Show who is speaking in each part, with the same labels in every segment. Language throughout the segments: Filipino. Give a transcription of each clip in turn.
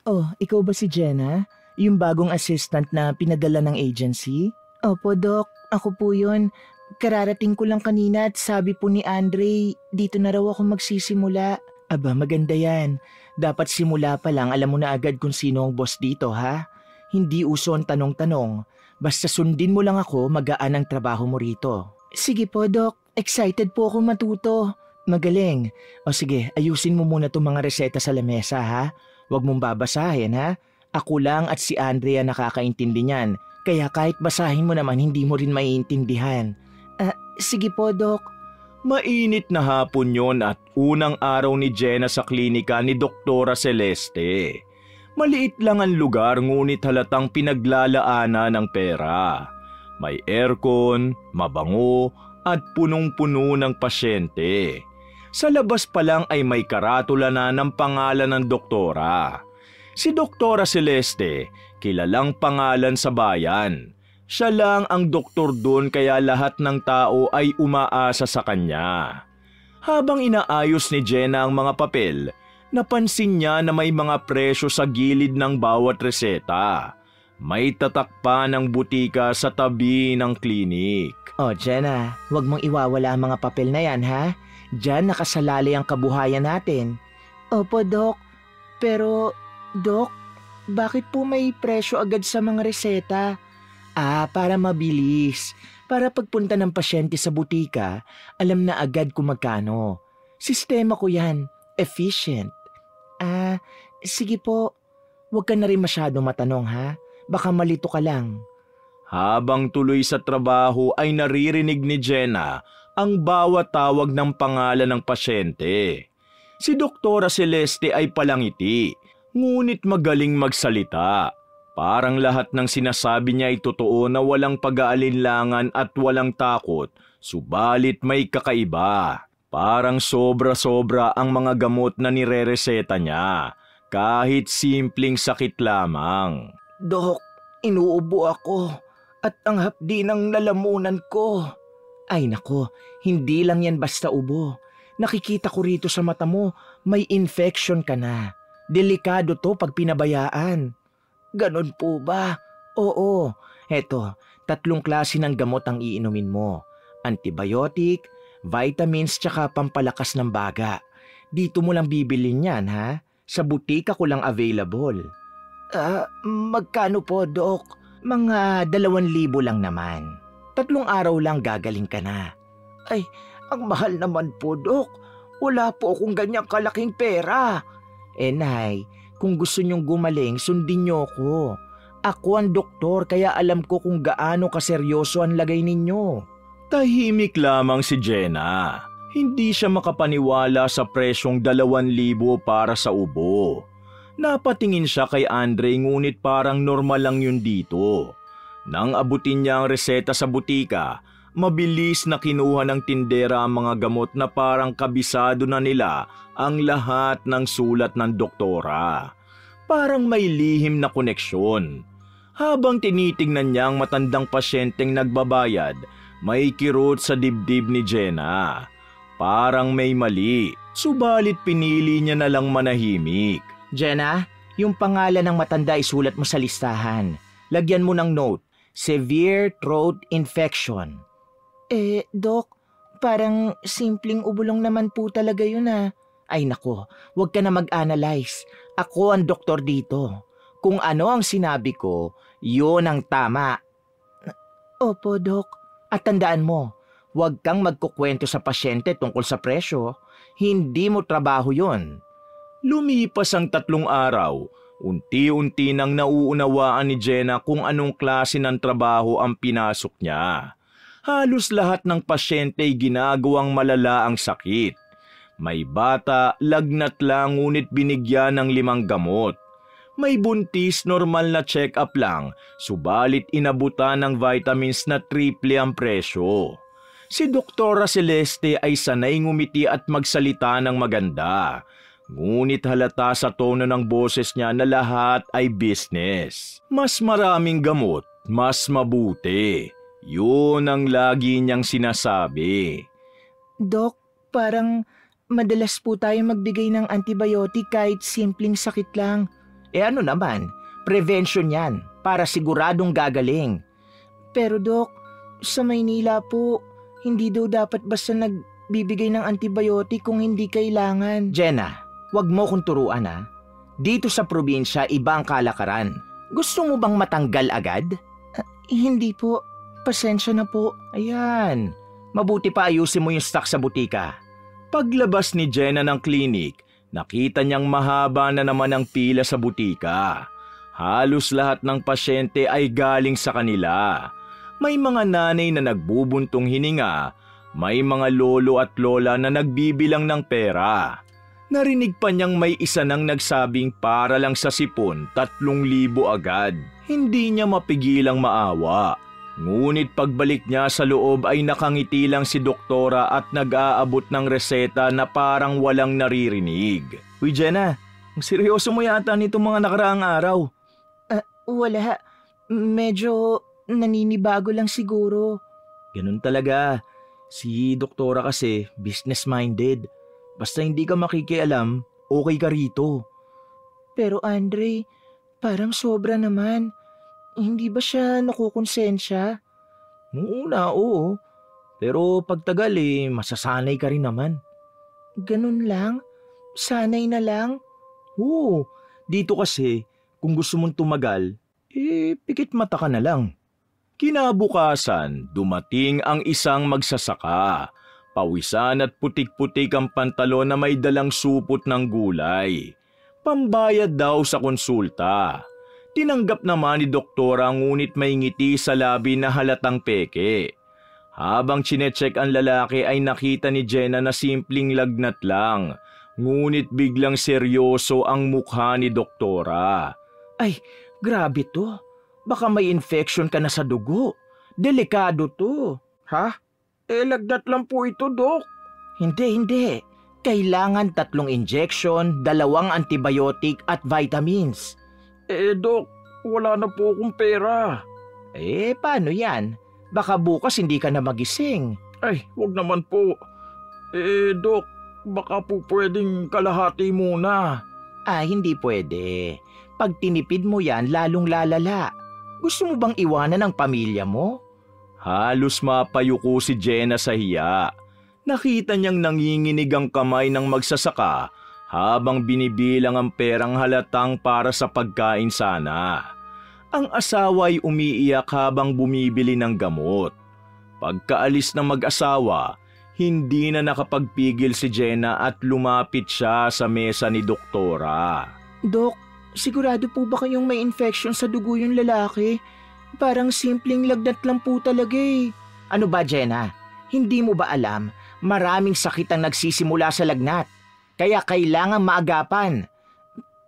Speaker 1: Oh, ikaw ba si Jenna? Yung bagong assistant na pinadala ng agency? Opo, Doc. Ako po yun. Kararating ko lang kanina at sabi po ni Andre, dito na raw ako magsisimula. Aba, maganda yan. Dapat simula pa lang alam mo na agad kung sino ang boss dito, ha? Hindi uso ang tanong-tanong. Basta sundin mo lang ako, magaan ang trabaho mo rito. Sige po, Doc. Excited po ako matuto. Magaling. O sige, ayusin mo muna itong mga reseta sa lamesa, ha? Huwag mong babasahin, ha? Ako lang at si Andrea nakakaintindi niyan. Kaya kahit basahin mo naman, hindi mo rin maiintindihan. Sige po, Doc.
Speaker 2: Mainit na hapon yon at unang araw ni Jenna sa klinika ni Doktora Celeste. Maliit lang ang lugar ngunit halatang pinaglalaanan ng pera. May aircon, mabango at punong-puno ng pasyente. Sa labas pa lang ay may karatula na ng pangalan ng doktora. Si Doktora Celeste, kilalang pangalan sa bayan. Siya lang ang doktor doon kaya lahat ng tao ay umaasa sa kanya. Habang inaayos ni Jenna ang mga papel, napansin niya na may mga presyo sa gilid ng bawat reseta. May tatak pa ng butika sa tabi ng klinik.
Speaker 1: Oh, Jenna, huwag mong iwawala ang mga papel na yan, ha? Diyan nakasalalay ang kabuhayan natin. Opo, Doc. Pero, Doc, bakit po may presyo agad sa mga reseta? Para mabilis. Para pagpunta ng pasyente sa butika, alam na agad kung magkano. Sistema ko yan. Efficient. Sige po. Huwag ka na rin masyado matanong, ha? Baka malito ka lang.
Speaker 2: Habang tuloy sa trabaho ay naririnig ni Jenna ang bawat tawag ng pangalan ng pasyente. Si Doktora Celeste ay palangiti, ngunit magaling magsalita. Parang lahat ng sinasabi niya ay totoo na walang pag-aalinlangan at walang takot, subalit may kakaiba. Parang sobra-sobra ang mga gamot na nirereseta niya, kahit simpleng sakit lamang.
Speaker 1: Dok, inuubo ako at ang hapdi ng lalamunan ko. Ay nako, hindi lang yan basta ubo. Nakikita ko rito sa mata mo, may infection ka na. Delikado to pag pinabayaan. Ganon po ba? Oo. Heto, 3 klase ng gamot ang iinumin mo. Antibiotic, vitamins tsaka pampalakas ng baga. Dito mo lang bibilin yan, ha? Sa butika ko lang available. Magkano po, Dok? Mga 2,000 lang naman. 3 araw lang gagaling ka na. Ay, ang mahal naman po, Dok. Wala po akong ganyang kalaking pera. Nay, kung gusto nyong gumaling, sundin niyo ko. Ako ang doktor kaya alam ko kung gaano kaseryoso ang lagay ninyo.
Speaker 2: Tahimik lamang si Jenna. Hindi siya makapaniwala sa presyong 2,000 para sa ubo. Napatingin siya kay Andre ngunit parang normal lang yun dito. Nang abutin niya ang reseta sa butika, mabilis na kinuha ng tindera ang mga gamot na parang kabisado na nila ang lahat ng sulat ng doktora. Parang may lihim na koneksyon. Habang tinitingnan niya ang matandang pasyenteng nagbabayad, may kirot sa dibdib ni Jenna. Parang may mali, subalit pinili niya na lang manahimik.
Speaker 1: Jenna, yung pangalan ng matanda isulat mo sa listahan. Lagyan mo ng note, severe throat infection. Dok, parang simpleng ubulong naman po talaga yun Ay nako, huwag ka na mag-analyze. Ako ang doktor dito. Kung ano ang sinabi ko, yun ang tama. Opo, Dok. At tandaan mo, huwag kang magkukwento sa pasyente tungkol sa presyo. Hindi mo trabaho yun.
Speaker 2: Lumipas ang 3 araw, unti-unti nang nauunawaan ni Jenna kung anong klase ng trabaho ang pinasok niya. Halos lahat ng pasyente ay ginagawang malala ang sakit. May bata, lagnat lang ngunit binigyan ng 5 gamot. May buntis, normal na check-up lang, subalit inabutan ng vitamins na triple ang presyo. Si Doktora Celeste ay sanay ngumiti at magsalita ng maganda. Ngunit halata sa tono ng boses niya na lahat ay business. Mas maraming gamot, mas mabuti. Yun ang lagi niyang sinasabi.
Speaker 1: Dok, parang madalas po tayo magbigay ng antibiotic kahit simpleng sakit lang. Ano naman, prevention yan para siguradong gagaling. Pero Dok, sa Maynila po, hindi daw dapat basta nagbibigay ng antibiotic kung hindi kailangan. Jenna, wag mo kong turuan ha. Dito sa probinsya, iba ang kalakaran. Gusto mo bang matanggal agad? Hindi po. Pasensya na po. Ayan. Mabuti pa ayusin mo yung stock sa butika.
Speaker 2: Paglabas ni Jenna ng klinik, nakita niyang mahaba na naman ang pila sa butika. Halos lahat ng pasyente ay galing sa kanila. May mga nanay na nagbubuntong hininga, may mga lolo at lola na nagbibilang ng pera. Narinig pa niyang may isa nang nagsabing para lang sa sipon 3,000 agad. Hindi niya mapigilang maawa. Ngunit pagbalik niya sa loob ay nakangiti lang si doktora at nag-aabot ng reseta na parang walang naririnig.
Speaker 1: Uy Jenna, ang seryoso mo yata nitong mga nakaraang araw. Wala. Medyo naninibago lang siguro. Ganun talaga. Si doktora kasi business-minded. Basta hindi ka makikialam, okay ka rito. Pero Andre, parang sobra naman. Hindi ba siya nakukonsensya? Una, oo. Pero pagtagal masasanay ka rin naman. Ganun lang? Sanay na lang? Oo. Dito kasi, kung gusto mong tumagal, pikit mata ka na lang.
Speaker 2: Kinabukasan, dumating ang isang magsasaka. Pawisan at putik-putik ang pantalon na may dalang supot ng gulay. Pambayad daw sa konsulta. Tinanggap naman ni doktora ngunit may ngiti sa labi na halatang peke. Habang chinecheck ang lalaki ay nakita ni Jenna na simpleng lagnat lang. Ngunit biglang seryoso ang mukha ni doktora.
Speaker 1: Ay, grabe to. Baka may infection ka na sa dugo. Delikado to. Ha? Lagnat lang po ito, Dok. Hindi. Kailangan 3 injection, 2 antibiotic at vitamins. Dok, wala na po akong pera. Paano yan? Baka bukas hindi ka na magising. Ay, wag naman po. Dok, baka po pwedeng kalahati muna. Hindi pwede. Pag tinipid mo yan, lalong lalala. Gusto mo bang iwanan ang pamilya mo?
Speaker 2: Halos mapayuko si Jenna sa hiya. Nakita niyang nanginginig ang kamay ng magsasaka habang binibilang ang perang halatang para sa pagkain sana. Ang asawa ay umiiyak habang bumibili ng gamot. Pagkaalis ng mag-asawa, hindi na nakapagpigil si Jenna at lumapit siya sa mesa ni doktora.
Speaker 1: Dok, sigurado po ba kayong may infection sa dugo yung lalaki? Parang simpleng lagnat lang po talaga Ano ba Jenna? Hindi mo ba alam, maraming sakit ang nagsisimula sa lagnat. Kaya kailangan maagapan.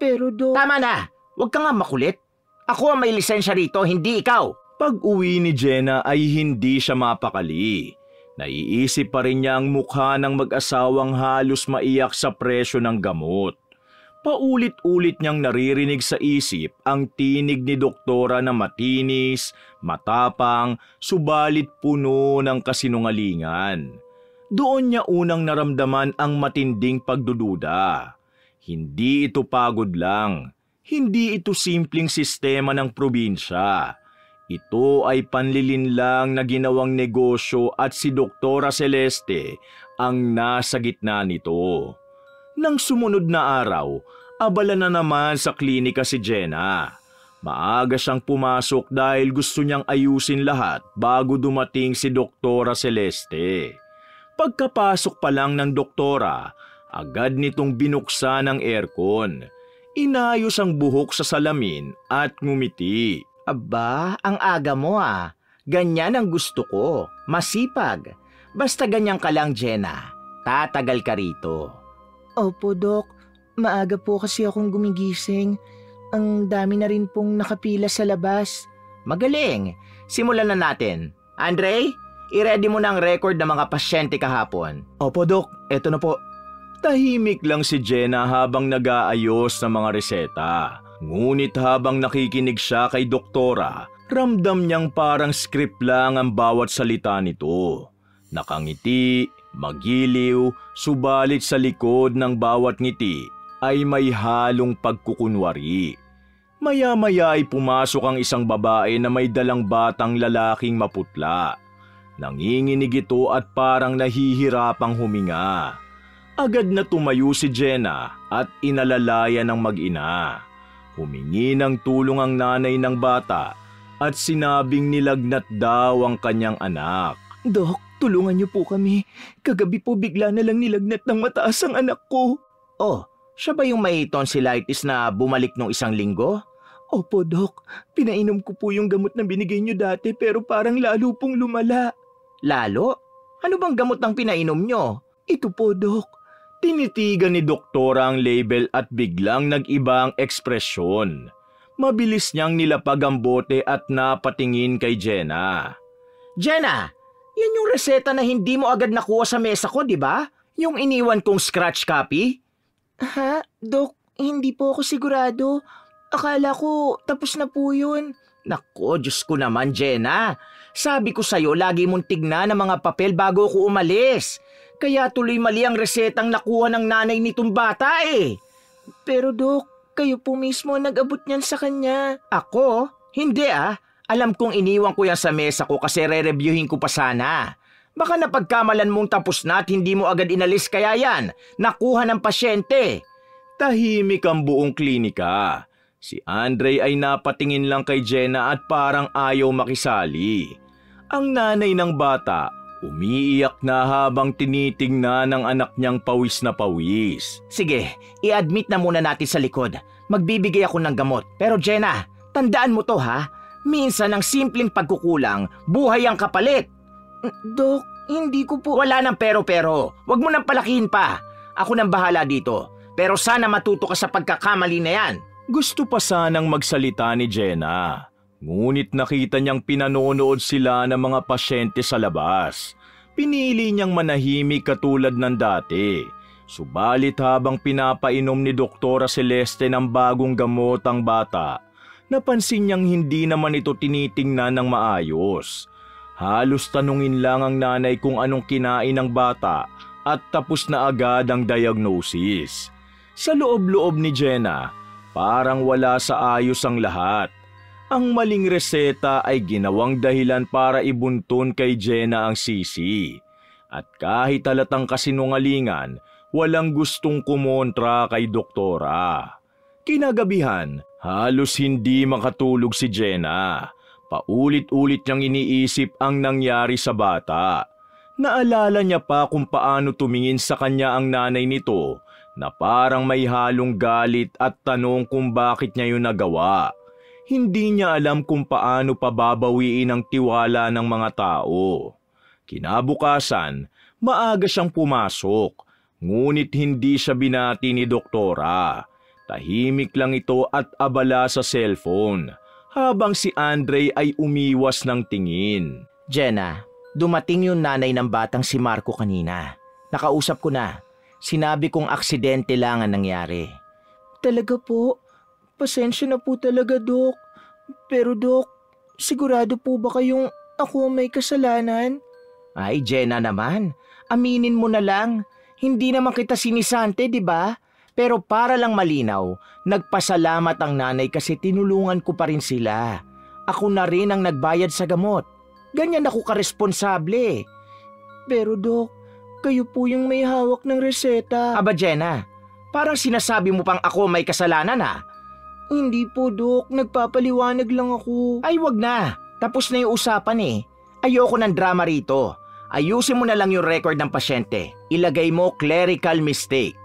Speaker 1: Pero Dok... Tama na! Huwag ka nga makulit. Ako ang may lisensya rito, hindi ikaw.
Speaker 2: Pag-uwi ni Jenna ay hindi siya mapakali. Naiisip pa rin niya ang mukha ng mag-asawang halos maiyak sa presyo ng gamot. Paulit-ulit niyang naririnig sa isip ang tinig ni doktora na matinis, matapang, subalit puno ng kasinungalingan. Doon niya unang naramdaman ang matinding pagdududa. Hindi ito pagod lang. Hindi ito simpleng sistema ng probinsya. Ito ay panlilinlang na ginawang negosyo at si Doktora Celeste ang nasa gitna nito. Nang sumunod na araw, abala na naman sa klinika si Jenna. Maaga siyang pumasok dahil gusto niyang ayusin lahat bago dumating si Doktora Celeste. Pagkapasok pa lang ng doktora, agad nitong binuksan ang aircon. Inayos ang buhok sa salamin at ngumiti.
Speaker 1: Aba, ang aga mo Ganyan ang gusto ko. Masipag. Basta ganyan ka lang, Jenna. Tatagal ka rito. Opo, Dok. Maaga po kasi akong gumigising. Ang dami na rin pong nakapila sa labas. Magaling. Simulan na natin. Andre, i-ready mo na ang record ng mga pasyente kahapon.
Speaker 2: Opo, Dok. Eto na po. Tahimik lang si Jenna habang nag-aayos ng mga reseta. Ngunit habang nakikinig siya kay doktora, ramdam niyang parang script lang ang bawat salita nito. Nakangiti, magiliw, subalit sa likod ng bawat ngiti ay may halong pagkukunwari. Maya-maya ay pumasok ang isang babae na may dalang batang lalaking maputla. Nanginginig ito at parang nahihirapang huminga. Agad na tumayo si Jenna at inalalaya ng mag-ina. Humingi ng tulong ang nanay ng bata at sinabing nilagnat daw ang kanyang anak.
Speaker 1: Dok, tulungan niyo po kami. Kagabi po bigla na lang nilagnat ng mataas ang anak ko. Oh, siya ba yung may tonsillitis na bumalik nung 1 linggo? Opo, Dok. Pinainom ko po yung gamot na binigay niyo dati pero parang lalo pong lumala. Lalo? Ano bang gamot ang pinainom niyo? Ito po, Dok.
Speaker 2: Tinitigan ni doktora ang label at biglang nag-iba ang ekspresyon. Mabilis niyang nilapag ang bote at napatingin kay Jenna.
Speaker 1: Jenna, yan yung reseta na hindi mo agad nakuha sa mesa ko, di ba? Yung iniwan kong scratch copy? Ha? Dok, hindi po ako sigurado. Akala ko tapos na po yun. Nako, Diyos ko naman, Jenna. Sabi ko sa'yo, lagi mong tignan ang mga papel bago ako umalis. Kaya tuloy mali ang resetang nakuha ng nanay nitong bata eh. Pero Dok, kayo po mismo nag-abot niyan sa kanya. Ako? Hindi ah. Alam kong iniwan ko yan sa mesa ko kasi re-reviewin ko pa sana. Baka napagkamalan mong tapos na at hindi mo agad inalis kaya yan. Nakuha ng pasyente.
Speaker 2: Tahimik ang buong klinika. Si Andre ay napatingin lang kay Jenna at parang ayaw makisali. Ang nanay ng bata umiiyak na habang tinitingnan ng anak niyang pawis na pawis.
Speaker 1: Sige, i-admit na muna natin sa likod. Magbibigay ako ng gamot. Pero Jenna, tandaan mo to ha. Minsan ang simpleng pagkukulang, buhay ang kapalit. Dok, hindi ko po... Wala nang pero-pero. Huwag mo nang palakihin pa. Ako nang bahala dito. Pero sana matuto ka sa pagkakamali na yan.
Speaker 2: Gusto pa sanang magsalita ni Jenna. Ngunit nakita niyang pinanonood sila ng mga pasyente sa labas. Pinili niyang manahimik katulad ng dati. Subalit habang pinapainom ni Doktora Celeste ng bagong gamot ang bata, napansin niyang hindi naman ito tinitingnan ng maayos. Halos tanungin lang ang nanay kung anong kinain ng bata at tapos na agad ang diagnosis. Sa loob-loob ni Jenna, parang wala sa ayos ang lahat. Ang maling reseta ay ginawang dahilan para ibuntun kay Jenna ang sisi. At kahit halatang kasinungalingan, walang gustong kumontra kay doktora. Kinagabihan, halos hindi makatulog si Jenna. Paulit-ulit niyang iniisip ang nangyari sa bata. Naalala niya pa kung paano tumingin sa kanya ang nanay nito na parang may halong galit at tanong kung bakit niya yun nagawa. Hindi niya alam kung paano pababawiin ang tiwala ng mga tao. Kinabukasan, maaga siyang pumasok, ngunit hindi siya binati ni doktora. Tahimik lang ito at abala sa cellphone, habang si Andre ay umiwas ng tingin.
Speaker 1: Jenna, dumating yung nanay ng batang si Marco kanina. Nakausap ko na. Sinabi kong aksidente lang ang nangyari. Talaga po? Pasensya na po talaga, Dok. Pero Dok, sigurado po ba kayong ako may kasalanan? Ay, Jenna naman. Aminin mo na lang. Hindi naman kita sinisante, di ba? Pero para lang malinaw, nagpasalamat ang nanay kasi tinulungan ko pa rin sila. Ako na rin ang nagbayad sa gamot. Ganyan ako karesponsable. Pero Dok, kayo po yung may hawak ng reseta. Aba Jenna, parang sinasabi mo pang ako may kasalanan ha? Hindi po Dok, nagpapaliwanag lang ako. Ay wag na, tapos na yung usapan eh. Ayoko ng drama rito. Ayusin mo na lang yung record ng pasyente. Ilagay mo clerical mistake.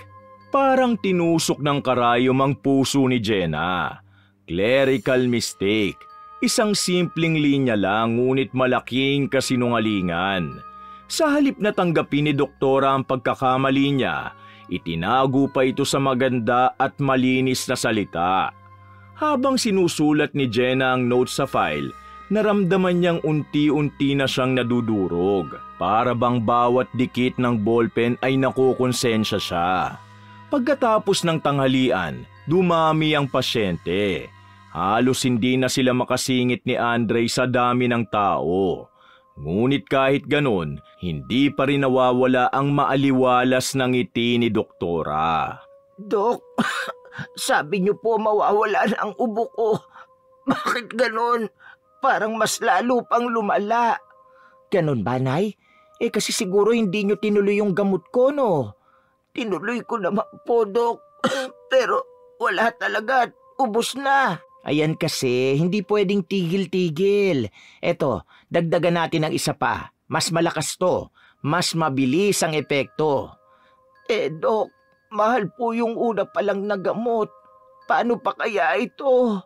Speaker 2: Parang tinusok ng karayom ang puso ni Jenna. Clerical mistake. Isang simpleng linya lang ngunit malaking kasinungalingan. Sa halip na tanggapin ni doktora ang pagkakamali niya, itinago pa ito sa maganda at malinis na salita. Habang sinusulat ni Jenna ang notes sa file, naramdaman niyang unti-unti na siyang nadudurog. Para bang bawat dikit ng ballpen ay nakukonsensya siya. Pagkatapos ng tanghalian, dumami ang pasyente. Halos hindi na sila makasingit ni Andre sa dami ng tao. Ngunit kahit ganon, hindi pa rin nawawala ang maaliwalas ng ngiti ni doktora.
Speaker 1: Dok, Sabi niyo po mawawala na ang ubo ko. Bakit ganon? Parang mas lalo pang lumala. Ganon ba, Nay? Kasi siguro hindi niyo tinuloy yung gamot ko, no? Tinuloy ko naman po, Dok. Pero wala talaga at ubos na. Ayan kasi, hindi pwedeng tigil-tigil. Eto, dagdagan natin ng isa pa. Mas malakas to. Mas mabilis ang epekto. Dok, mahal po yung una palang na gamot. Paano pa kaya ito?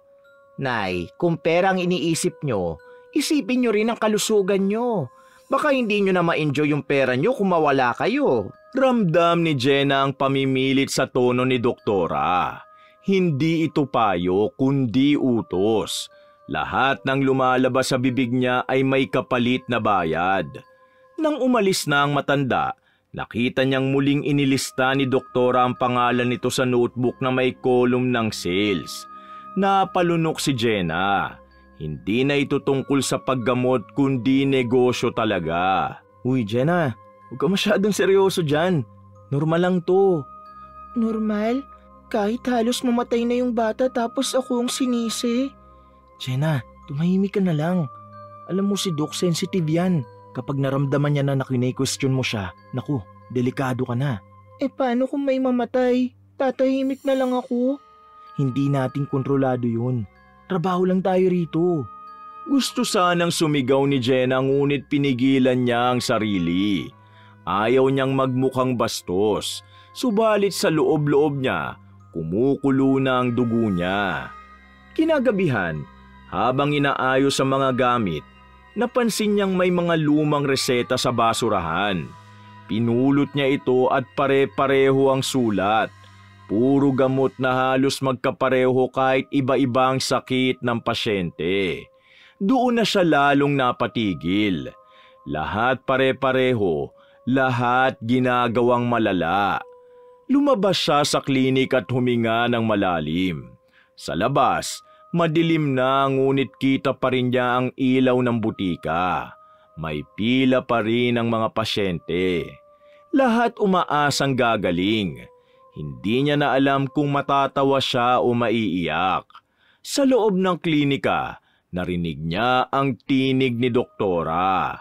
Speaker 1: Nay, kung pera ang iniisip nyo, isipin nyo rin ang kalusugan nyo. Baka hindi nyo na ma-enjoy yung pera nyo kung mawala kayo.
Speaker 2: Ramdam ni Jenna ang pamimilit sa tono ni Doktora. Hindi ito payo kundi utos. Lahat ng lumalabas sa bibig niya ay may kapalit na bayad. Nang umalis na ang matanda, nakita niyang muling inilista ni Doktora ang pangalan nito sa notebook na may column ng sales. Napalunok si Jenna. Hindi na ito tungkol sa paggamot kundi negosyo talaga.
Speaker 1: Uy, Jenna, huwag ka masyadong seryoso dyan. Normal lang to. Normal? Kahit halos mamatay na yung bata tapos ako ang sinisi. Jenna, tumahimik ka na lang. Alam mo si Doc, sensitive yan. Kapag naramdaman niya na question mo siya, naku, delikado ka na. Paano kung may mamatay? Tatahimik na lang ako. Hindi natin kontrolado yun. Trabaho lang tayo rito.
Speaker 2: Gusto sanang sumigaw ni Jenna ngunit pinigilan niya ang sarili. Ayaw niyang magmukhang bastos, subalit sa loob-loob niya, kumukulo na ang dugo niya. Kinagabihan, habang inaayos ang mga gamit, napansin niyang may mga lumang reseta sa basurahan. Pinulot niya ito at pare-pareho ang sulat. Puro gamot na halos magkapareho kahit iba-ibang sakit ng pasyente. Doon na siya lalong napatigil. Lahat pare-pareho, lahat ginagawang malala. Lumabas siya sa klinik at huminga ng malalim. Sa labas, madilim na ngunit kita pa rin niya ang ilaw ng butika. May pila pa rin ang mga pasyente. Lahat umaasang gagaling. Hindi niya na alam kung matatawa siya o maiiyak. Sa loob ng klinika, narinig niya ang tinig ni Doktora.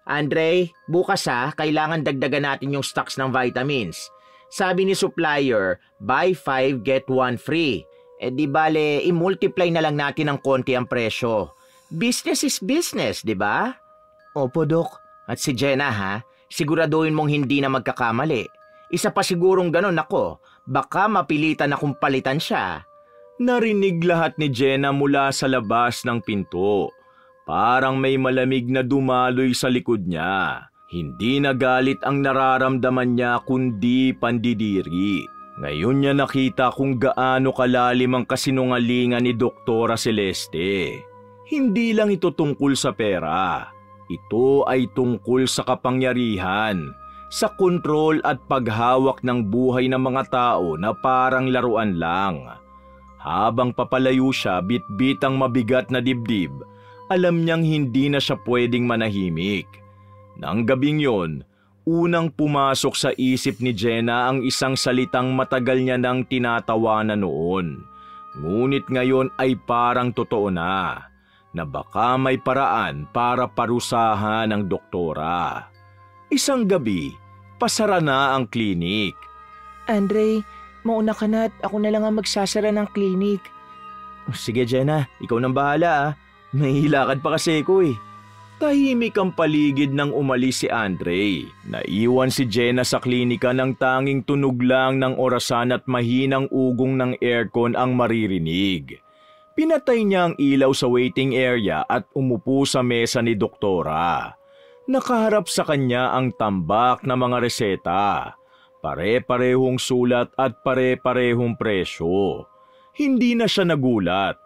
Speaker 1: Andre, bukas kailangan dagdagan natin yung stocks ng vitamins. Sabi ni supplier, buy 5 get 1 free. Di bale, i-multiply na lang natin ng konti ang presyo. Business is business, di ba? Opo, Dok. At si Jenna siguraduhin mong hindi na magkakamali. Isa pa sigurong ganon ako, baka mapilitan akong palitan siya.
Speaker 2: Narinig lahat ni Jenna mula sa labas ng pinto. Parang may malamig na dumaloy sa likod niya. Hindi na galit ang nararamdaman niya kundi pandidiri. Ngayon niya nakita kung gaano kalalim ang kasinungalingan ni Doktora Celeste. Hindi lang ito tungkol sa pera. Ito ay tungkol sa kapangyarihan, sa kontrol at paghawak ng buhay ng mga tao na parang laruan lang. Habang papalayo siya bitbit ang mabigat na dibdib, alam niyang hindi na siya pwedeng manahimik. Nang gabing yon, unang pumasok sa isip ni Jenna ang isang salitang matagal niya nang tinatawanan noon. Ngunit ngayon ay parang totoo na baka may paraan para parusahan ang doktora. Isang gabi, pasara na ang klinik.
Speaker 1: Andre, mauna ka na at ako na lang ang magsasara ng klinik.
Speaker 2: Sige Jenna, ikaw nang bahala May hilakad pa kasi ko Tahimik ang paligid nang umalis si Andre. Naiwan si Jenna sa klinika ng tanging tunog lang ng orasan at mahinang ugong ng aircon ang maririnig. Pinatay niya ang ilaw sa waiting area at umupo sa mesa ni Doktora. Nakaharap sa kanya ang tambak na mga reseta. Pare-parehong sulat at pare-parehong presyo. Hindi na siya nagulat.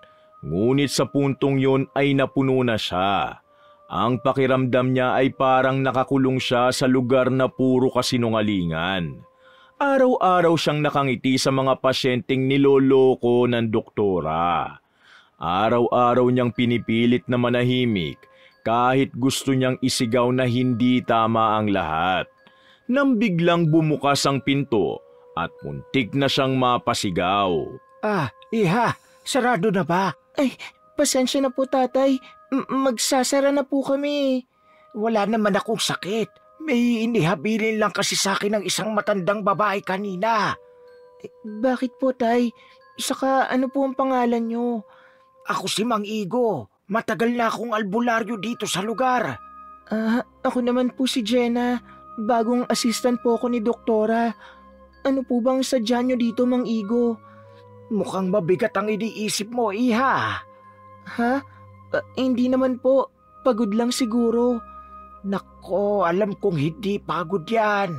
Speaker 2: Ngunit sa puntong yun ay napuno na siya. Ang pakiramdam niya ay parang nakakulong siya sa lugar na puro kasinungalingan. Araw-araw siyang nakangiti sa mga pasyenteng niloloko ng doktora. Araw-araw niyang pinipilit na manahimik kahit gusto niyang isigaw na hindi tama ang lahat. Nang biglang bumukas ang pinto, at muntik na siyang mapasigaw.
Speaker 1: Iha, sarado na ba? Ay, pasensya na po tatay. Magsasara na po kami. Wala naman akong sakit. May inihabilin lang kasi sa akin ng isang matandang babae kanina. Bakit po tay? Saka ano po ang pangalan nyo? Ako si Mang Igo. Matagal na akong albularyo dito sa lugar. Ako naman po si Jenna. Bagong assistant po ako ni Doktora. Ano po bang sadya nyo dito, Mang Igo? Mukhang mabigat ang iniisip mo, iha. Ha? Hindi naman po. Pagod lang siguro. Nako, alam kong hindi pagod yan.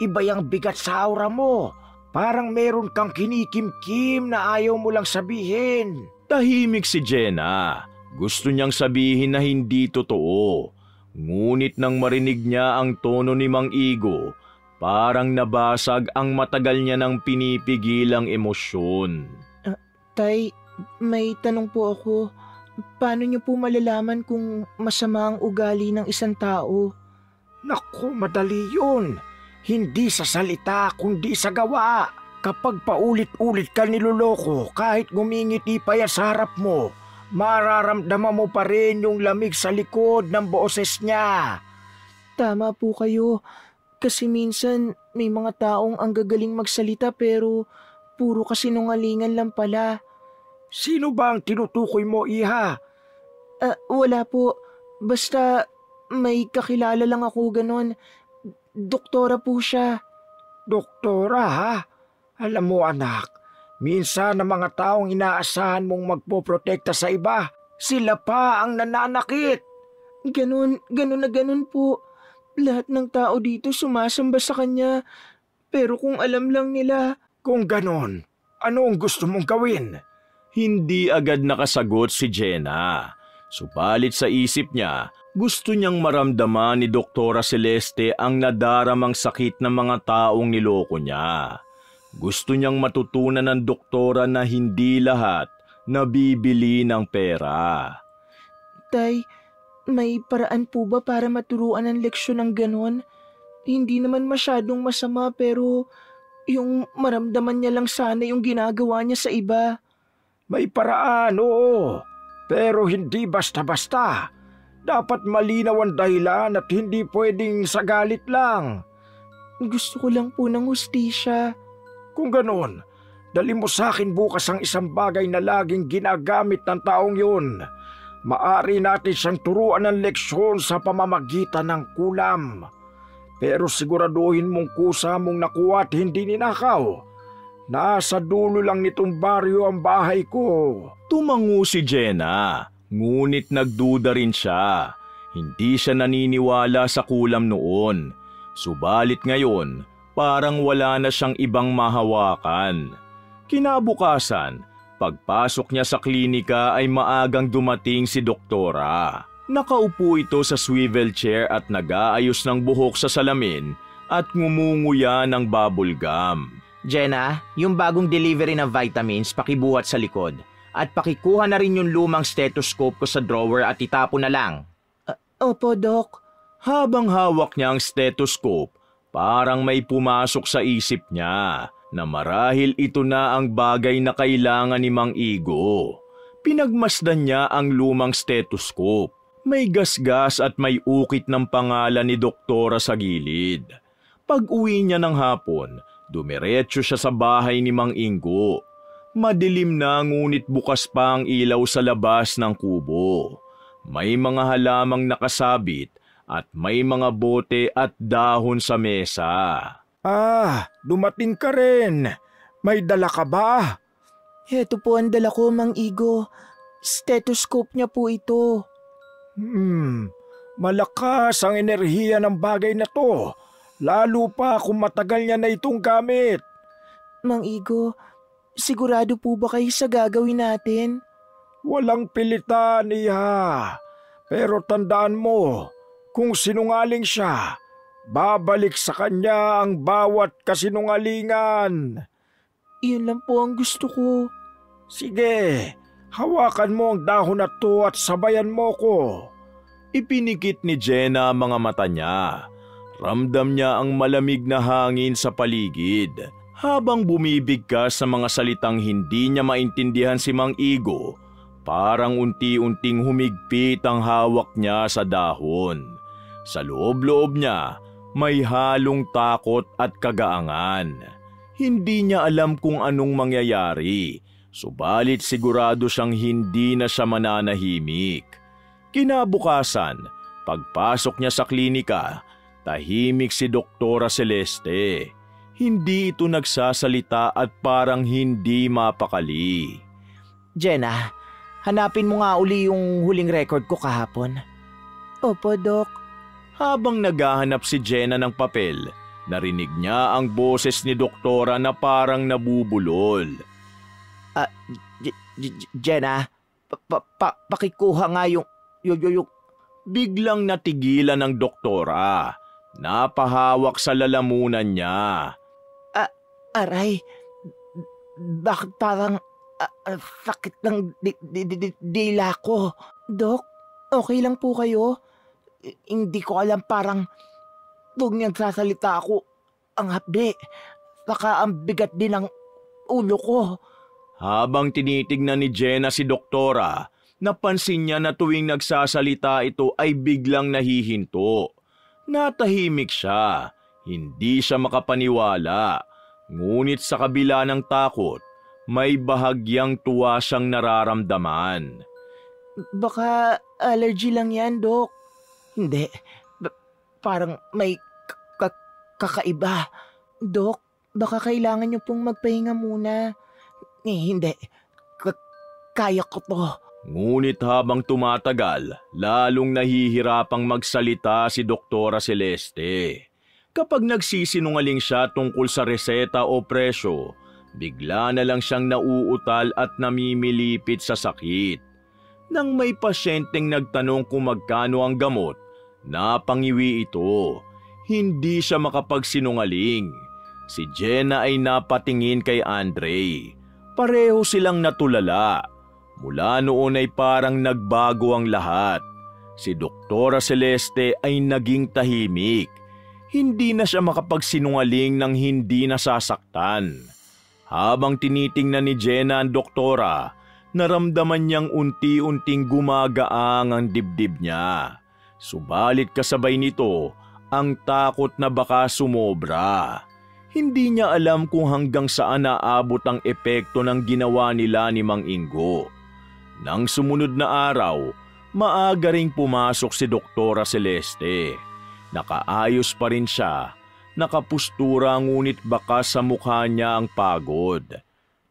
Speaker 1: Iba yung bigat sa aura mo. Parang meron kang kinikimkim na ayaw mo lang sabihin.
Speaker 2: Tahimik si Jenna. Gusto niyang sabihin na hindi totoo. Ngunit nang marinig niya ang tono ni Mang Igo, parang nabasag ang matagal niya nang pinipigilang emosyon.
Speaker 1: Tay, may tanong po ako. Paano niyo po malalaman kung masama ang ugali ng isang tao? Naku, madali yun. Hindi sa salita, kundi sa gawa. Kapag paulit-ulit ka niloloko, kahit ngumingiti pa yan sa harap mo, mararamdaman mo pa rin yung lamig sa likod ng boses niya. Tama po kayo. Kasi minsan may mga taong ang gagaling magsalita pero puro kasinungalingan lang pala. Sino ba ang tinutukoy mo, iha? Wala po. Basta may kakilala lang ako ganon. Doktora po siya. Doktora, ha? Alam mo anak, minsan ang mga taong inaasahan mong magpoprotekta sa iba, sila pa ang nananakit. Ganon na ganon po. Lahat ng tao dito sumasamba sa kanya. Pero kung alam lang nila... Kung ganon, ano ang gusto mong gawin?
Speaker 2: Hindi agad nakasagot si Jenna. Subalit sa isip niya, gusto niyang maramdaman ni Doktora Celeste ang nadaramang sakit ng mga taong niloko niya. Gusto niyang matutunan ng doktora na hindi lahat nabibili ng pera.
Speaker 1: Tay, may paraan po ba para maturuan ng leksyon ng ganon? Hindi naman masyadong masama pero yung maramdaman niya lang sana yung ginagawa niya sa iba. May paraan, oo. Pero hindi basta-basta. Dapat malinaw ang dahilan at hindi pwedeng sa galit lang. Gusto ko lang po ng hustisya. Kung ganon, dali mo sa akin bukas ang isang bagay na laging ginagamit ng taong yun. Maari natin siyang turuan ng leksyon sa pamamagitan ng kulam. Pero siguraduhin mong kusa mong nakuha at hindi ninakaw. Nasa dulo lang nitong baryo ang bahay ko.
Speaker 2: Tumango si Jenna, ngunit nagduda rin siya. Hindi siya naniniwala sa kulam noon. Subalit ngayon, parang wala na siyang ibang mahawakan. Kinabukasan, pagpasok niya sa klinika ay maagang dumating si Doktora. Nakaupo ito sa swivel chair at nag-aayos ng buhok sa salamin at ngumunguya ng bubble gum.
Speaker 1: Jenna, yung bagong delivery ng vitamins pakibuhat sa likod. At pakikuha na rin yung lumang stethoscope ko sa drawer at itapo na lang. Opo, Doc.
Speaker 2: Habang hawak niya ang stethoscope, parang may pumasok sa isip niya na marahil ito na ang bagay na kailangan ni Mang Igo. Pinagmasdan niya ang lumang stethoscope. May gasgas at may ukit ng pangalan ni Doktora sa gilid. Pag-uwi niya ng hapon, dumiretso siya sa bahay ni Mang Igo. Madilim na ngunit bukas pa ang ilaw sa labas ng kubo. May mga halamang nakasabit at may mga bote at dahon sa mesa. Dumating ka rin. May dala ka ba?
Speaker 1: Heto po ang dala ko, Mang Igo. Stethoscope niya po ito.
Speaker 2: Malakas ang enerhiya ng bagay na to. Lalo pa kung matagal niya na itong gamit.
Speaker 1: Mang Igo, sigurado po ba kayo sa gagawin natin?
Speaker 2: Walang pilitan, iha. Pero tandaan mo, kung sinungaling siya, babalik sa kanya ang bawat kasinungalingan.
Speaker 1: Iyon lang po ang gusto ko.
Speaker 2: Sige, hawakan mo ang dahon na to at sabayan mo ko. Ipinikit ni Jenna ang mga mata niya. Ramdam niya ang malamig na hangin sa paligid. Habang bumibigkas sa mga salitang hindi niya maintindihan si Mang Igo, parang unti-unting humigpit ang hawak niya sa dahon. Sa loob-loob niya, may halong takot at kagaangan. Hindi niya alam kung anong mangyayari, subalit sigurado siyang hindi na siya mananahimik. Kinabukasan, pagpasok niya sa klinika, tahimik si Doktora Celeste. Hindi ito nagsasalita at parang hindi mapakali.
Speaker 1: Jenna, hanapin mo nga uli yung huling record ko kahapon. Opo, Dok.
Speaker 2: Habang naghahanap si Jenna ng papel, narinig niya ang boses ni Doktora na parang nabubulol.
Speaker 1: Jenna, pakikuha nga yung...
Speaker 2: Biglang natigilan ng Doktora. Napahawak sa lalamunan niya.
Speaker 1: Aray, bakit parang sakit ng dila ko? Dok, okay lang po kayo? Hindi ko alam, parang tuwag niyang sasalita ako ang hapdi. Saka ang bigat din ng ulo ko.
Speaker 2: Habang tinitignan ni Jenna si Doktora, napansin niya na tuwing nagsasalita ito ay biglang nahihinto. Natahimik siya, hindi siya makapaniwala. Ngunit sa kabila ng takot, may bahagyang tuwa siyang nararamdaman.
Speaker 1: Baka allergy lang yan, Dok. Hindi, parang may kakaiba. Dok, baka kailangan niyo pong magpahinga muna. Hindi, kaya ko to.
Speaker 2: Ngunit habang tumatagal, lalong nahihirapang magsalita si Doktora Celeste. Kapag nagsisinungaling siya tungkol sa reseta o presyo, bigla na lang siyang nauutal at namimilipit sa sakit. Nang may pasyenteng nagtanong kung magkano ang gamot, napangiwi ito. Hindi siya makapagsinungaling. Si Jenna ay napatingin kay Andre. Pareho silang natulala. Mula noon ay parang nagbago ang lahat. Si Doktora Celeste ay naging tahimik. Hindi na siya makapagsinungaling nang hindi nasasaktan. Habang tinitingnan ni Jenna ang doktora, naramdaman niyang unti-unting gumagaang ang dibdib niya. Subalit kasabay nito, ang takot na baka sumobra. Hindi niya alam kung hanggang saan naabot ang epekto ng ginawa nila ni Mang Ingo. Nang sumunod na araw, maaga ring pumasok si Doktora Celeste. Nakaayos pa rin siya, nakapustura ngunit baka sa mukha niya ang pagod.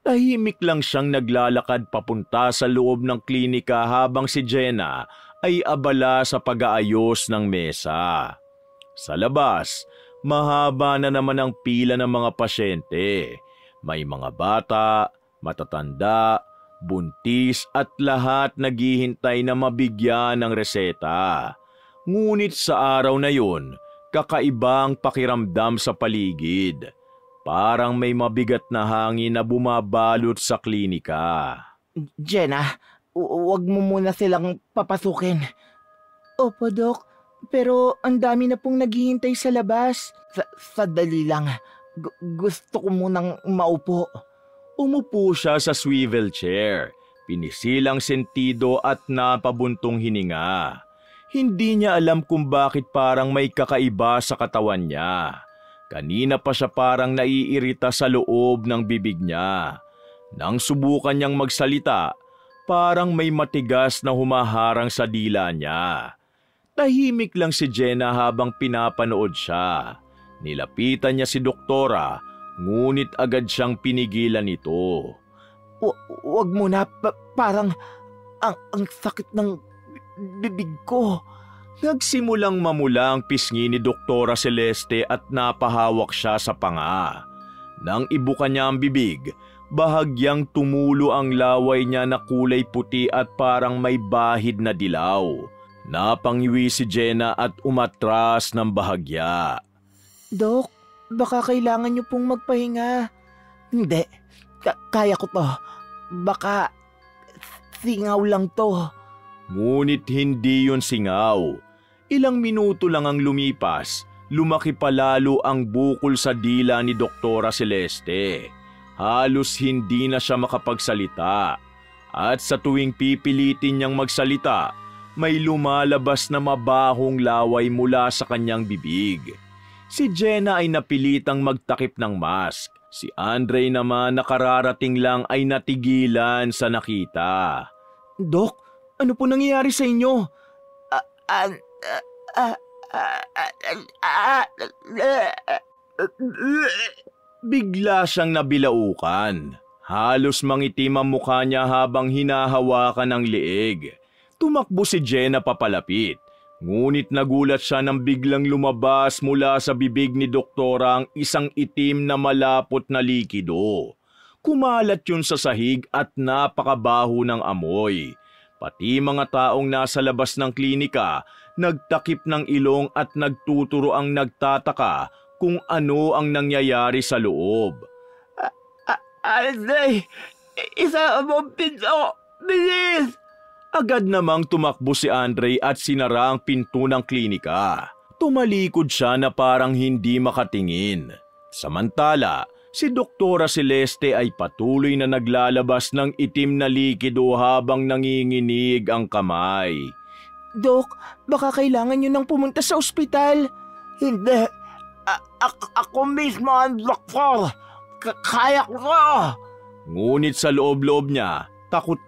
Speaker 2: Tahimik lang siyang naglalakad papunta sa loob ng klinika habang si Jenna ay abala sa pag-aayos ng mesa. Sa labas, mahaba na naman ang pila ng mga pasyente. May mga bata, matatanda, buntis at lahat naghihintay na mabigyan ng reseta. Ngunit sa araw na yun, kakaiba ang pakiramdam sa paligid. Parang may mabigat na hangin na bumabalot sa klinika.
Speaker 1: Jenna, huwag mo muna silang papasukin. Opo, Dok. Pero ang dami na pong naghihintay sa labas. Sadali lang. Gusto ko munang maupo.
Speaker 2: Umupo siya sa swivel chair. Pinisilang sentido at napabuntong hininga. Hindi niya alam kung bakit parang may kakaiba sa katawan niya. Kanina pa siya parang naiirita sa loob ng bibig niya. Nang subukan niyang magsalita, parang may matigas na humaharang sa dila niya. Tahimik lang si Jenna habang pinapanood siya. Nilapitan niya si Doktora, ngunit agad siyang pinigilan ito.
Speaker 1: Wag mo na, parang ang sakit ng bibig ko.
Speaker 2: Nagsimulang mamula ang pisngi ni Doktora Celeste at napahawak siya sa panga. Nang ibuka niya ang bibig, bahagyang tumulo ang laway niya na kulay puti at parang may bahid na dilaw. Napangiwi si Jenna at umatras ng bahagya.
Speaker 1: Dok, baka kailangan niyo pong magpahinga. Hindi, kaya ko to. Baka singaw lang to.
Speaker 2: Ngunit hindi yun singaw. Ilang minuto lang ang lumipas lumaki palalo ang bukol sa dila ni Doktora Celeste. Halos hindi na siya makapagsalita. At sa tuwing pipilitin niyang magsalita, may lumalabas na mabahong laway mula sa kanyang bibig. Si Jenna ay napilitang magtakip ng mask. Si Andre naman nakararating lang ay natigilan sa nakita.
Speaker 1: Dok, ano po nangyayari sa inyo?
Speaker 2: Bigla siyang nabilaukan. Halos mangitim ang mukha niya habang hinahawakan ang leeg. Tumakbo si Jenna papalapit. Ngunit nagulat siya nang biglang lumabas mula sa bibig ni Doktora ang isang itim na malapot na likido. Kumalat yun sa sahig at napakabaho ng amoy. Pati mga taong nasa labas ng klinika, nagtakip ng ilong at nagtuturo ang nagtataka kung ano ang nangyayari sa loob.
Speaker 1: Andre, isa mong pinto! Bilis!
Speaker 2: Agad namang tumakbo si Andre at sinara ang pinto ng klinika. Tumalikod siya na parang hindi makatingin. Samantala, si Doktora Celeste ay patuloy na naglalabas ng itim na likido habang nanginginig ang kamay.
Speaker 1: Dok, baka kailangan nyo nang pumunta sa ospital. Hindi. Ako mismo ang doktor. Kaya ko!
Speaker 2: Ngunit sa loob-loob niya, takot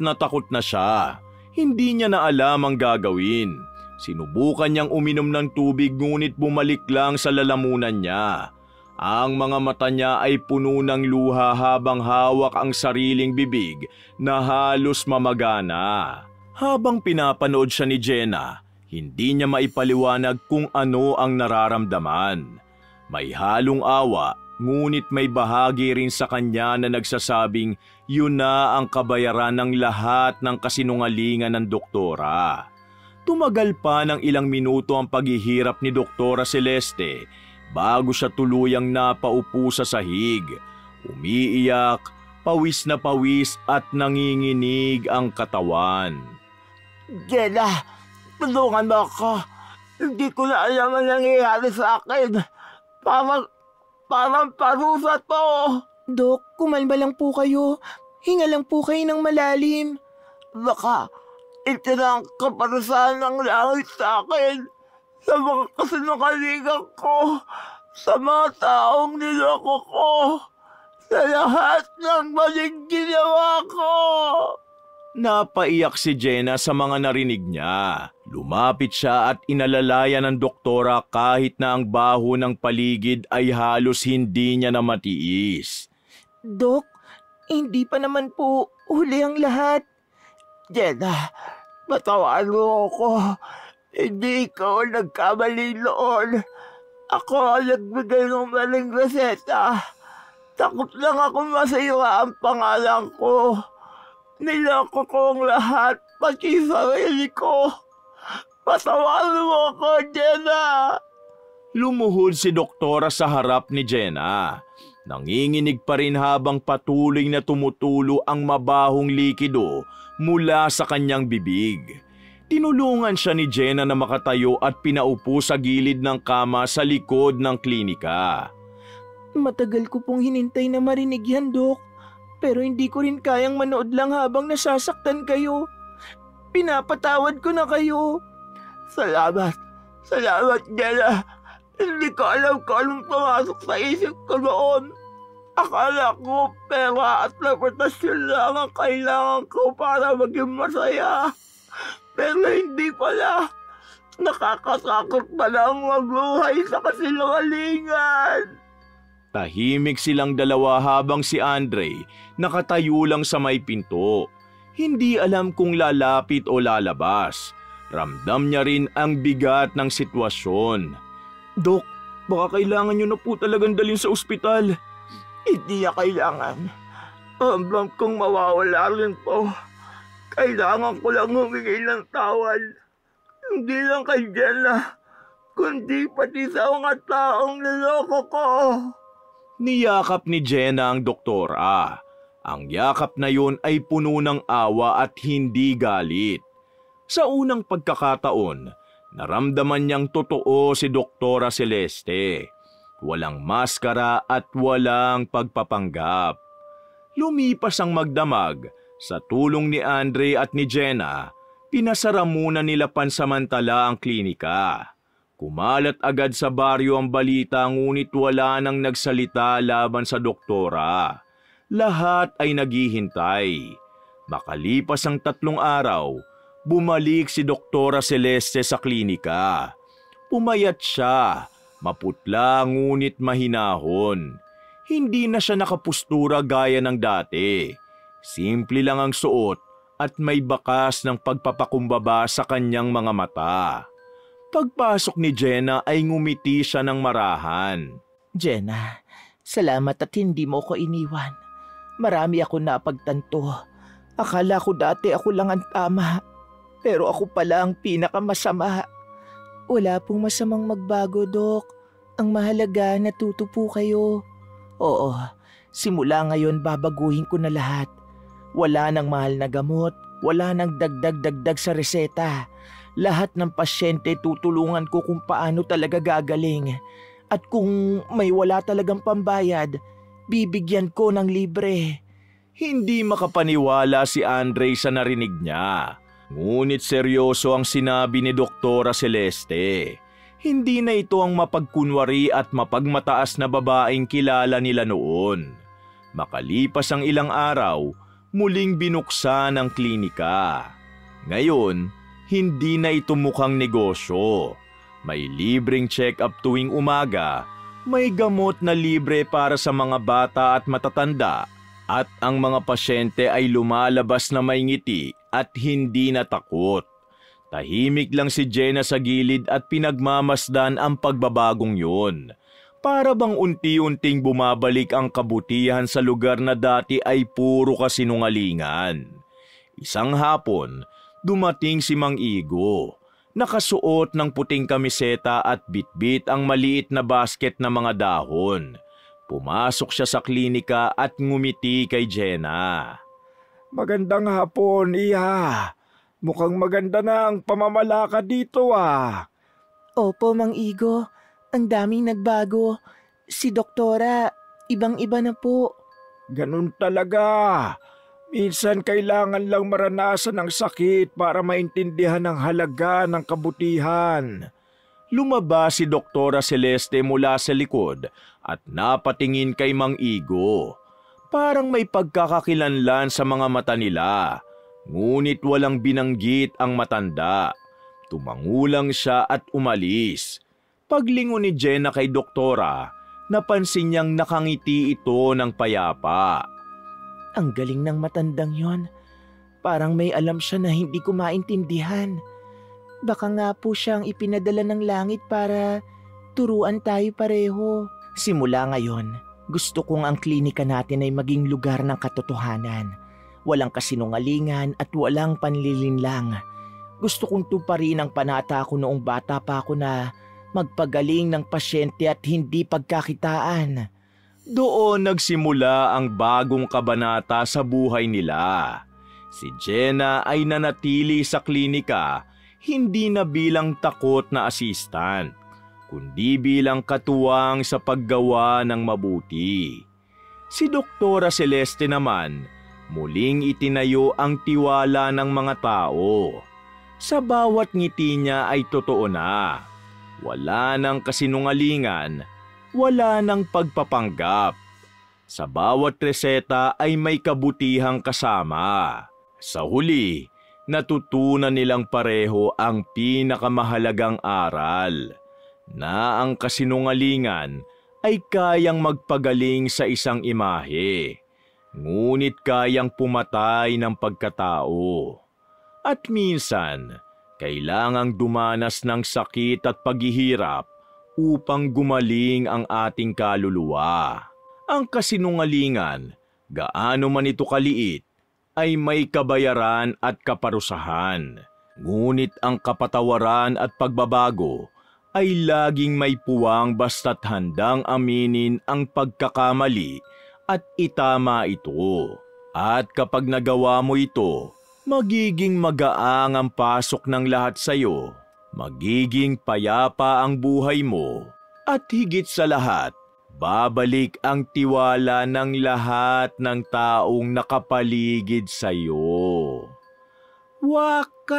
Speaker 2: na siya. Hindi niya na alam ang gagawin. Sinubukan niyang uminom ng tubig ngunit bumalik lang sa lalamunan niya. Ang mga mata niya ay puno ng luha habang hawak ang sariling bibig na halos mamagana. Habang pinapanood siya ni Jenna, hindi niya maipaliwanag kung ano ang nararamdaman. May halong awa, ngunit may bahagi rin sa kanya na nagsasabing yun na ang kabayaran ng lahat ng kasinungalingan ng doktora. Tumagal pa ng ilang minuto ang paghihirap ni Doktora Celeste bago siya tuluyang napaupo sa sahig. Umiiyak, pawis na pawis at nanginginig ang katawan.
Speaker 1: Jenna, tulungan mo ako. Hindi ko na alam ang nangyayari sa akin. Parang parusa to. Dok, kumalma lang po kayo. Hinga lang po kayo ng malalim. Baka ito na ang kaparusahan ng langit sa akin. Sa mga kasinungalingan ko. Sa mga taong niloko ko. Sa lahat ng maling ginawa ko.
Speaker 2: Napaiyak si Jenna sa mga narinig niya. Lumapit siya at inalalayan ng doktora kahit na ang baho ng paligid ay halos hindi niya na matiis.
Speaker 1: Dok, hindi pa naman po huli ang lahat. Jenna, patawaan mo ako. Hindi ikaw nagkamali noon. Ako ang nagbigay ng maling reseta. Takot lang ako masira ang pangalan ko. Niloko ko ang lahat, pati sarili ko. Patawarin mo ako, Jenna!
Speaker 2: Lumuhod si Doktora sa harap ni Jenna. Nanginginig pa rin habang patuloy na tumutulo ang mabahong likido mula sa kanyang bibig. Tinulungan siya ni Jenna na makatayo at pinaupo sa gilid ng kama sa likod ng klinika.
Speaker 1: Matagal ko pong hinintay na marinig yan, Dok. Pero hindi ko rin kayang manood lang habang nasasaktan kayo. Pinapatawad ko na kayo. Salamat, Jenna. Hindi ko alam kung anong pumasok sa isip ko noon. Akala ko pera at reputasyon lang ang kailangan ko para maging masaya. Pero hindi pala. Nakakasakot pala ang mabuhay sa kasinungalingan.
Speaker 2: Tahimik silang dalawa habang si Andre nakatayo lang sa may pinto. Hindi alam kung lalapit o lalabas. Ramdam niya rin ang bigat ng sitwasyon.
Speaker 1: Dok, baka kailangan niyo na po talagang dalhin sa ospital. Hindi na kailangan. Hanggang kung mawawala rin po. Kailangan ko lang humingi ng tawad. Hindi lang kay Jenna, kundi pati sa mga taong niloko ko.
Speaker 2: Niyakap ni Jenna ang doktora. Ang yakap na yun ay puno ng awa at hindi galit. Sa unang pagkakataon, Naramdaman niyang totoo si Doktora Celeste. Walang maskara at walang pagpapanggap. Lumipas ang magdamag. Sa tulong ni Andre at ni Jenna, pinasara muna nila pansamantala ang klinika. Kumalat agad sa baryo ang balita ngunit wala nang nagsalita laban sa doktora. Lahat ay naghihintay. Makalipas ang 3 araw, bumalik si Doktora Celeste sa klinika. Pumayat siya, maputla ngunit mahinahon. Hindi na siya nakapustura gaya ng dati. Simple lang ang suot at may bakas ng pagpapakumbaba sa kanyang mga mata. Pagpasok ni Jenna ay ngumiti siya ng marahan.
Speaker 1: Jenna, salamat at hindi mo ko iniwan. Marami ako napagtanto. Akala ko dati ako lang ang tama. Pero ako pala ang pinakamasama. Wala pong masamang magbago, Dok. Ang mahalaga, natuto po kayo. Oo, simula ngayon babaguhin ko na lahat. Wala nang mahal na gamot, wala nang dagdag-dagdag sa reseta. Lahat ng pasyente tutulungan ko kung paano talaga gagaling. At kung may wala talagang pambayad, bibigyan ko ng libre.
Speaker 2: Hindi makapaniwala si Andre sa narinig niya. Ngunit seryoso ang sinabi ni Doktora Celeste. Hindi na ito ang mapagkunwari at mapagmataas na babaeng kilala nila noon. Makalipas ang ilang araw, muling binuksan ang klinika. Ngayon, hindi na ito mukhang negosyo. May libreng check-up tuwing umaga, may gamot na libre para sa mga bata at matatanda, at ang mga pasyente ay lumalabas na may ngiti at hindi na takot. Tahimik lang si Jenna sa gilid at pinagmamasdan ang pagbabagong yun. Para bang unti-unting bumabalik ang kabutihan sa lugar na dati ay puro kasinungalingan. Isang hapon, dumating si Mang Igo. Nakasuot ng puting kamiseta at bitbit ang maliit na basket na mga dahon. Pumasok siya sa klinika at ngumiti kay Jenna.
Speaker 3: Magandang hapon, Iha. Mukhang maganda na ang pamamalakad dito ah.
Speaker 1: Opo, Mang Igo. Ang daming nagbago. Si Doktora, ibang-iba na po.
Speaker 3: Ganun talaga. Minsan kailangan lang maranasan ang sakit para maintindihan ang halaga ng kabutihan.
Speaker 2: Lumabas si Doktora Celeste mula sa likod at napatingin kay Mang Igo. Parang may pagkakakilanlan sa mga mata nila, ngunit walang binanggit ang matanda. Tumangulang siya at umalis. Paglingon ni Jenna kay Doktora, napansin niyang nakangiti ito ng payapa.
Speaker 1: Ang galing ng matandang yon. Parang may alam siya na hindi ko maintindihan. Baka nga po siyang ipinadala ng langit para turuan tayo pareho. Simula ngayon, gusto kong ang klinika natin ay maging lugar ng katotohanan. Walang kasinungalingan at walang panlilinlang. Gusto kong tuparin ang panata ko noong bata pa ako na magpagaling ng pasyente at hindi pagkakitaan.
Speaker 2: Doon nagsimula ang bagong kabanata sa buhay nila. Si Jenna ay nanatili sa klinika, hindi na bilang takot na assistant, kundi bilang katuwang sa paggawa ng mabuti. Si Doktora Celeste naman, muling itinayo ang tiwala ng mga tao. Sa bawat ngiti niya ay totoo na. Wala nang kasinungalingan, wala nang pagpapanggap. Sa bawat reseta ay may kabutihang kasama. Sa huli, natutunan nilang pareho ang pinakamahalagang aral, na ang kasinungalingan ay kayang magpagaling sa isang imahe, ngunit kayang pumatay ng pagkatao. At minsan, kailangang dumanas ng sakit at paghihirap upang gumaling ang ating kaluluwa. Ang kasinungalingan, gaano man ito kaliit, ay may kabayaran at kaparusahan. Ngunit ang kapatawaran at pagbabago ay laging may puwang basta't handang aminin ang pagkakamali at itama ito. At kapag nagawa mo ito, magiging magaang ang pasok ng lahat sa iyo magiging payapa ang buhay mo at higit sa lahat, babalik ang tiwala ng lahat ng taong nakapaligid sa iyo. Wakas!